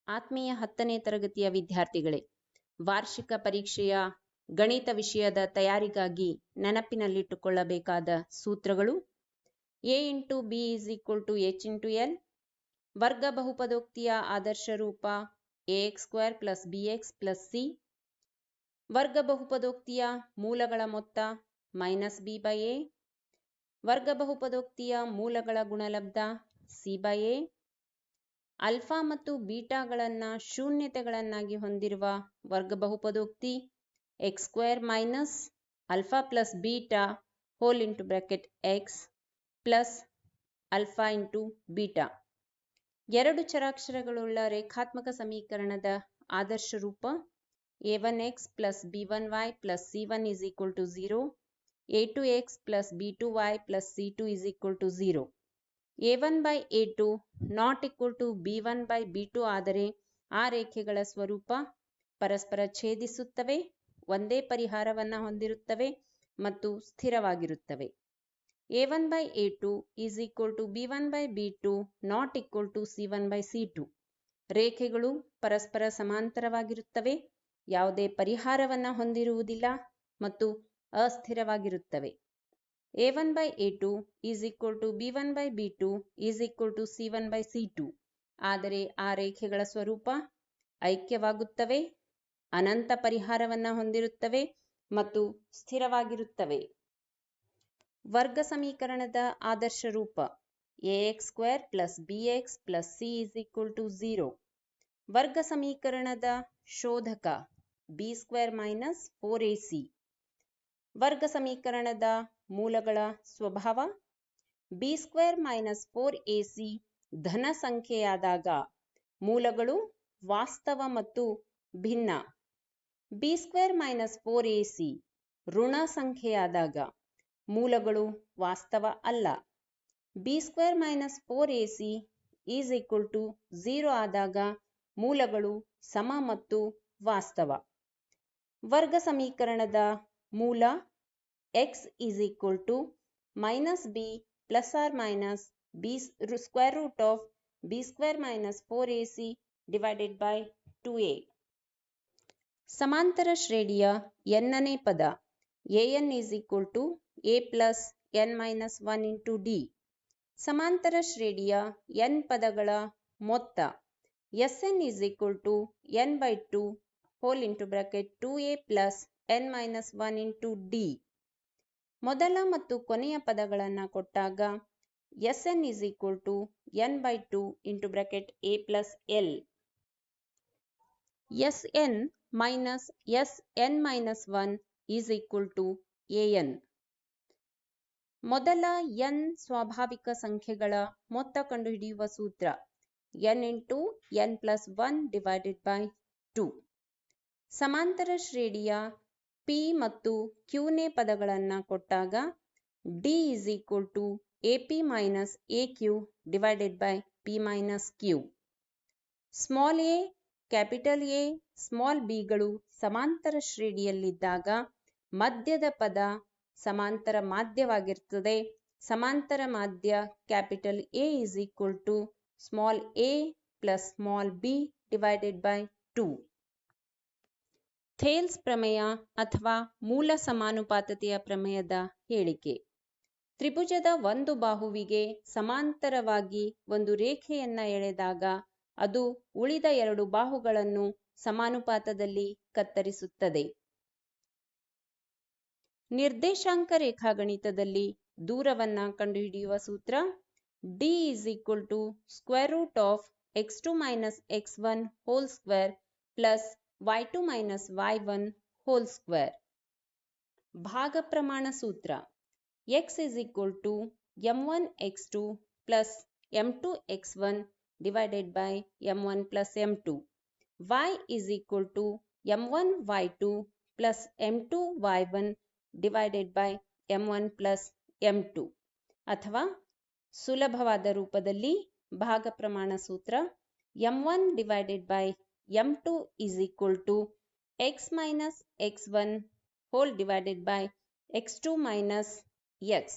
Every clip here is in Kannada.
ಆತ್ಮೀಯ 10ನೇ ತರಗತಿಯ ವಿದ್ಯಾರ್ಥಿಗಳೇ, ವಾರ್ಷಿಕ ಪರೀಕ್ಷೆಯ ಗಣಿತ ವಿಷಯದ ತಯಾರಿಗಾಗಿ ನೆನಪಿನಲ್ಲಿಟ್ಟುಕೊಳ್ಳಬೇಕಾದ ಸೂತ್ರಗಳು: a into b is equal to h into l. ವರ್ಗ ಬಹುಪದೋಕ್ತಿಯ ಆದರ್ಶ ರೂಪ ax² plus bx plus c. ವರ್ಗ ಬಹುಪದೋಕ್ತಿಯ ಮೂಲಗಳ ಮೊತ್ತ -b/a. ವರ್ಗ ಬಹುಪದೋಕ್ತಿಯ ಮೂಲಗಳ ಗುಣಲಬ್ಧ c/a. ಆಲ್ಫಾ ಮತ್ತು ಬೀಟಾಗಳನ್ನು ಶೂನ್ಯತೆಗಳನ್ನಾಗಿ ಹೊಂದಿರುವ ವರ್ಗ ಬಹುಪದೋಕ್ತಿ x² minus alpha plus beta whole into bracket x plus alpha into beta. ಎರಡು ಚರಾಕ್ಷರಗಳುಳ್ಳ ರೇಖಾತ್ಮಕ ಸಮೀಕರಣದ ಆದರ್ಶ ರೂಪ a1x plus b1y plus c1 is equal to 0. a2x plus b2y plus c2 is equal to 0. a1/a2 not equal to b1/b2 ಆದರೆ ಆ ರೇಖೆಗಳ ಸ್ವರೂಪ ಪರಸ್ಪರ ಛೇದಿಸುತ್ತವೆ, ಒಂದೇ ಪರಿಹಾರವನ್ನು ಹೊಂದಿರುತ್ತವೆ ಮತ್ತು ಸ್ಥಿರವಾಗಿರುತ್ತವೆ. a1/a2 is equal to b1/b2 not equal to c1/c2. ರೇಖೆಗಳು ಪರಸ್ಪರ ಸಮಾಂತರವಾಗಿರುತ್ತವೆ, ಯಾವುದೇ ಪರಿಹಾರವನ್ನು ಹೊಂದಿರುವುದಿಲ್ಲ ಮತ್ತು ಅಸ್ಥಿರವಾಗಿರುತ್ತವೆ. a1/a2 is equal to b1/b2 is equal to c1/c2. ಆದರೆ ಆ ರೇಖೆಗಳ ಸ್ವರೂಪ ಐಕ್ಯವಾಗುತ್ತವೆ, ಅನಂತ ಪರಿಹಾರವನ್ನು ಹೊಂದಿರುತ್ತವೆ ಮತ್ತು ಸ್ಥಿರವಾಗಿರುತ್ತವೆ. ವರ್ಗ ಸಮೀಕರಣದ ಆದರ್ಶ ರೂಪ ax² plus bx plus c is equal to 0. ವರ್ಗ ಸಮೀಕರಣದ ಶೋಧಕ b² ಮೈನಸ್ 4ac. ವರ್ಗ ಸಮೀಕರಣದ ಮೂಲಗಳ ಸ್ವಭಾವ b² ಮೈನಸ್ 4ac ಧನ ಸಂಖ್ಯೆಯಾದಾಗ ಮೂಲಗಳು ವಾಸ್ತವ ಮತ್ತು ಭಿನ್ನ. b² ಮೈನಸ್ 4ac ಋಣ ಸಂಖ್ಯೆಯಾದಾಗ ಮೂಲಗಳು ವಾಸ್ತವ ಅಲ್ಲ. b² minus 4ac is equal to 0 ಆದಾಗ ಮೂಲಗಳು ಸಮ ಮತ್ತು ವಾಸ್ತವ. ವರ್ಗ ಸಮೀಕರಣದ ಮೂಲ x is equal to minus b plus or minus b square root of b² minus 4ac divided by 2a. ಸಮಾಂತರ ಶ್ರೇಣಿಯ n-ನೇ ಪದ an is equal to a plus n minus 1 into d. ಸಮಾಂತರ ಶ್ರೇಣಿಯ n ಪದಗಳ ಮೊತ್ತ Sn is equal to n by 2 whole into bracket 2a plus n minus 1 into d. ಮೊದಲ ಮತ್ತು ಕೊನೆಯ ಪದಗಳನ್ನು ಕೊಟ್ಟಾಗ Sn is equal to n by 2 into bracket a plus l. Sn minus Sn minus 1 is equal to an. ಮೊದಲ n ಸ್ವಾಭಾವಿಕ ಸಂಖ್ಯೆಗಳ ಮೊತ್ತ ಕಂಡುಹಿಡಿಯುವ ಸೂತ್ರ n into n plus 1 divided by 2. ಸಮಾಂತರ ಶ್ರೇಣಿಯ p ಮತ್ತು q-ನೇ ಪದಗಳನ್ನು ಕೊಟ್ಟಾಗ d is equal to ap minus aq divided by p minus q. Small a, capital A, small b ಗಳು ಸಮಾಂತರ ಶ್ರೇಣಿಯಲ್ಲಿದ್ದಾಗ ಮಧ್ಯದ ಪದ ಸಮಾಂತರ ಮಾಧ್ಯವಾಗಿರುತ್ತದೆ. ಸಮಾಂತರ ಮಾಧ್ಯ capital A is equal to small a plus small b divided by 2. Thales ಪ್ರಮೇಯ ಅಥವಾ ಮೂಲ ಸಮಾನುಪಾತತೆಯ ಪ್ರಮೇಯದ ಹೇಳಿಕೆ: ತ್ರಿಭುಜದ ಒಂದು ಬಾಹುವಿಗೆ ಸಮಾಂತರವಾಗಿ ಒಂದು ರೇಖೆಯನ್ನು ಎಳೆದಾಗ ಅದು ಉಳಿದ ಎರಡು ಬಾಹುಗಳನ್ನು ಸಮಾನುಪಾತದಲ್ಲಿ ಕತ್ತರಿಸುತ್ತದೆ. ನಿರ್ದೇಶಾಂಕ ರೇಖಾಗಣಿತದಲ್ಲಿ ದೂರವನ್ನು ಕಂಡುಹಿಡಿಯುವ ಸೂತ್ರ d is equal to square root of x2 minus x1 whole square plus y2 minus y1 whole square. ಭಾಗ ಪ್ರಮಾಣ ಸೂತ್ರ x is equal to m1 x2 plus m2 x1 divided by m1 plus m2. y is equal to m1 y2 plus m2 y1 divided by m1 plus m2. ಅಥವಾ ಸುಲಭವಾದ ರೂಪದಲ್ಲಿ ಭಾಗ ಪ್ರಮಾಣ ಸೂತ್ರ m1 divided by m2 is equal to x minus x1 whole divided by x2 minus x.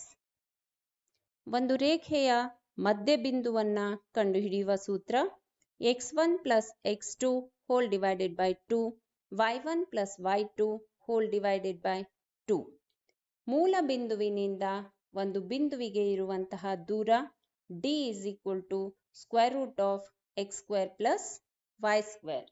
ಒಂದು ರೇಖೆಯ ಮಧ್ಯಬಿಂದುವನ್ನು ಕಂಡುಹಿಡಿಯುವ ಸೂತ್ರ x1 plus x2 whole divided by 2, y1 plus y2 whole divided by 2. ಮೂಲ ಬಿಂದುವಿನಿಂದ ಒಂದು ಬಿಂದುವಿಗೆ ಇರುವಂತಹ ದೂರ d is equal to square root of x square plus y square.